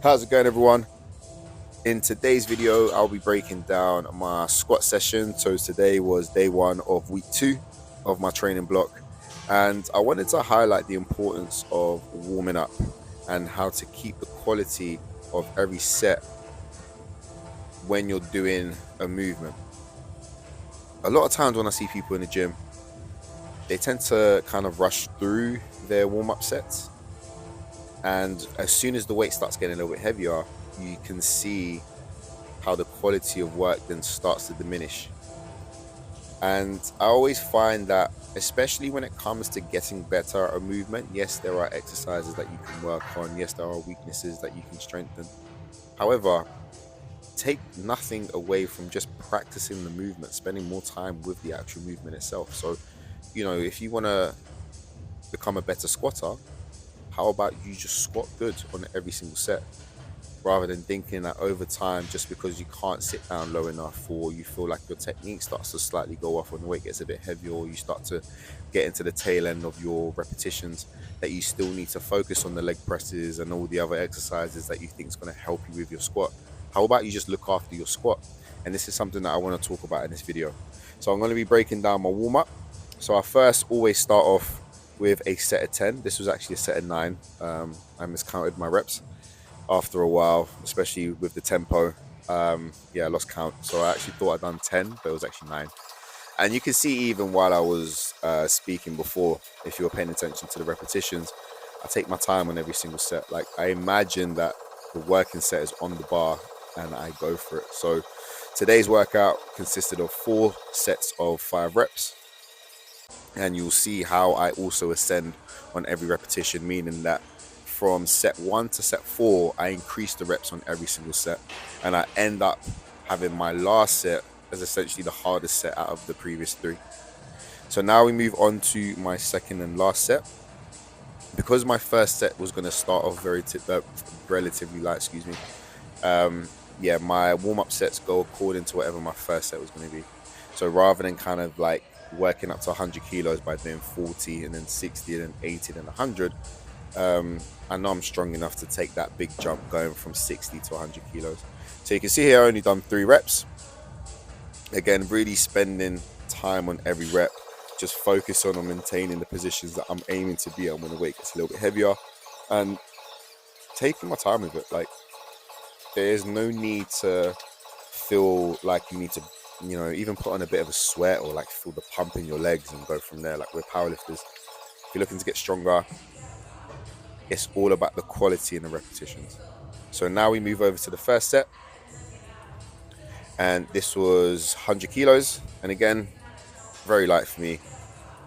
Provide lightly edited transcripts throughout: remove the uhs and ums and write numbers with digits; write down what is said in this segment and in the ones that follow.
How's it going, everyone? In today's video, I'll be breaking down my squat session. So today was day one of week 2 of my training block, and I wanted to highlight the importance of warming up and how to keep the quality of every set when you're doing a movement. A lot of times when I see people in the gym, they tend to kind of rush through their warm-up sets, and as soon as the weight starts getting a little bit heavier, you can see how the quality of work then starts to diminish. And I always find that, especially when it comes to getting better at a movement, yes, there are exercises that you can work on, yes, there are weaknesses that you can strengthen. However, take nothing away from just practicing the movement, spending more time with the actual movement itself. So, if you want to become a better squatter, how about you just squat good on every single set, rather than thinking that over time, just because you can't sit down low enough, or you feel like your technique starts to slightly go off when the weight gets a bit heavier, or you start to get into the tail end of your repetitions, that you still need to focus on the leg presses and all the other exercises that you think is going to help you with your squat. How about you just look after your squat? And this is something that I want to talk about in this video. So I'm going to be breaking down my warm-up. So I first always start off with a set of 10. This was actually a set of 9. I miscounted my reps after a while, especially with the tempo. I lost count. So I actually thought I'd done 10, but it was actually 9. And you can see, even while I was speaking before, if you were paying attention to the repetitions, I take my time on every single set. Like, I imagine that the working set is on the bar and I go for it. So today's workout consisted of 4 sets of 5 reps. And you'll see how I also ascend on every repetition, meaning that from set 1 to set 4, I increase the reps on every single set. And I end up having my last set as essentially the hardest set out of the previous 3. So now we move on to my second and last set. Because my first set was going to start off relatively light, my warm-up sets go according to whatever my first set was going to be. So rather than kind of like working up to 100 kilos by doing 40 and then 60 and then 80 and then 100, I know I'm strong enough to take that big jump going from 60 to 100 kilos. So you can see here I only done 3 reps. Again, really spending time on every rep, just focus on maintaining the positions that I'm aiming to be on when the weight gets a little bit heavier, and taking my time with it. Like, there's no need to feel like you need to, even put on a bit of a sweat or like feel the pump in your legs and go from there. Like, we're powerlifters. If you're looking to get stronger, it's all about the quality and the repetitions. So now we move over to the first set. And this was 100 kilos. And again, very light for me.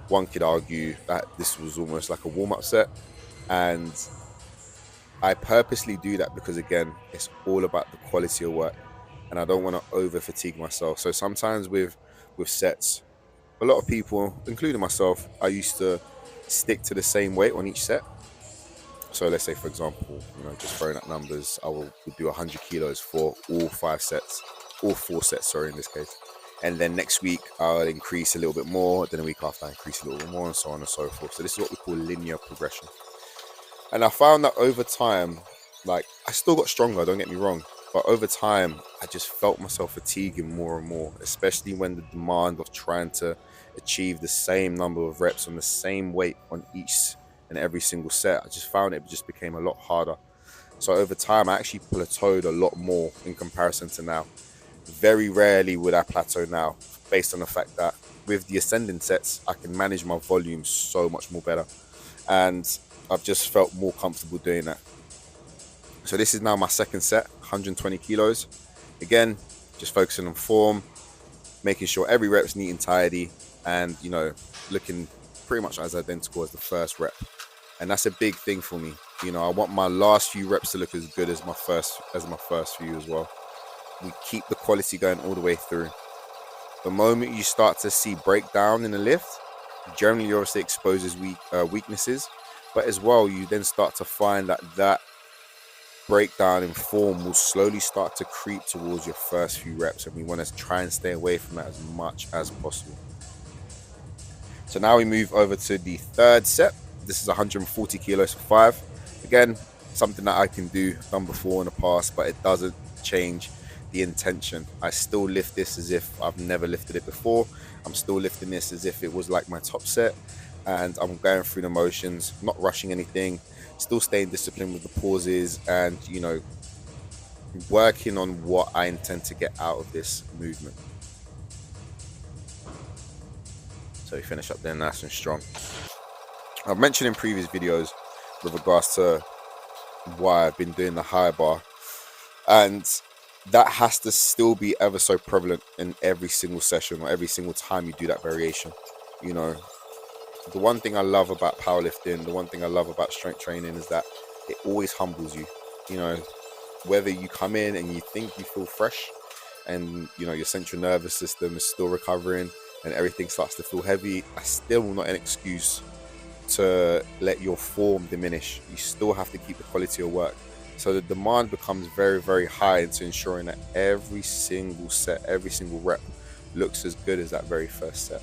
One could argue that this was almost like a warm-up set. And I purposely do that because, again, it's all about the quality of work. And I don't want to over-fatigue myself. So sometimes with sets, a lot of people, including myself, I used to stick to the same weight on each set. So let's say, for example, just throwing out numbers, I would do 100 kilos for all 4 sets, in this case. And then next week, I'll increase a little bit more. Then a week after, I increase a little bit more, and so on and so forth. So this is what we call linear progression. And I found that over time, like, I still got stronger, don't get me wrong. But over time, I just felt myself fatiguing more and more, especially when the demand of trying to achieve the same number of reps on the same weight on each and every single set, I just found it just became a lot harder. So over time, I actually plateaued a lot more in comparison to now. Very rarely would I plateau now, based on the fact that with the ascending sets, I can manage my volume so much more better. And I've just felt more comfortable doing that. So this is now my second set, 120 kilos. Again, just focusing on form, making sure every rep's neat and tidy, and, looking pretty much as identical as the first rep. And that's a big thing for me. I want my last few reps to look as good as my first few as well. We keep the quality going all the way through. The moment you start to see breakdown in the lift, generally obviously exposes weaknesses, but as well, you then start to find that breakdown in form will slowly start to creep towards your first few reps, and we want to try and stay away from that as much as possible. So now we move over to the third set. This is 140 kilos for 5. Again, something that I can do, done before in the past, but it doesn't change the intention. I still lift this as if I've never lifted it before. I'm still lifting this as if it was like my top set, and I'm going through the motions, not rushing anything, still staying disciplined with the pauses, and working on what I intend to get out of this movement. So we finish up there nice and strong. I've mentioned in previous videos with regards to why I've been doing the high bar, and that has to still be ever so prevalent in every single session or every single time you do that variation. The one thing I love about powerlifting, the one thing I love about strength training is that it always humbles you. Whether you come in and you think you feel fresh and your central nervous system is still recovering and everything starts to feel heavy, that's still not an excuse to let your form diminish. You still have to keep the quality of work. So the demand becomes very, very high into ensuring that every single set, every single rep looks as good as that very first set.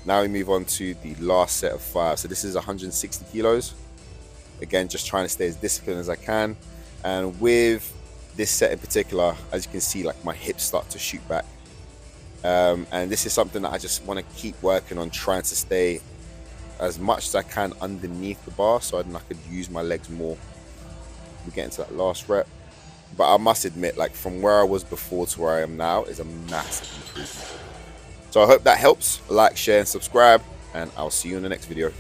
Now we move on to the last set of 5. So this is 160 kilos. Again, just trying to stay as disciplined as I can. And with this set in particular, as you can see, like my hips start to shoot back. And this is something that I just want to keep working on, trying to stay as much as I can underneath the bar so then I could use my legs more. We get into that last rep. But I must admit, like from where I was before to where I am now is a massive improvement. So I hope that helps. Like, share, and subscribe, and I'll see you in the next video.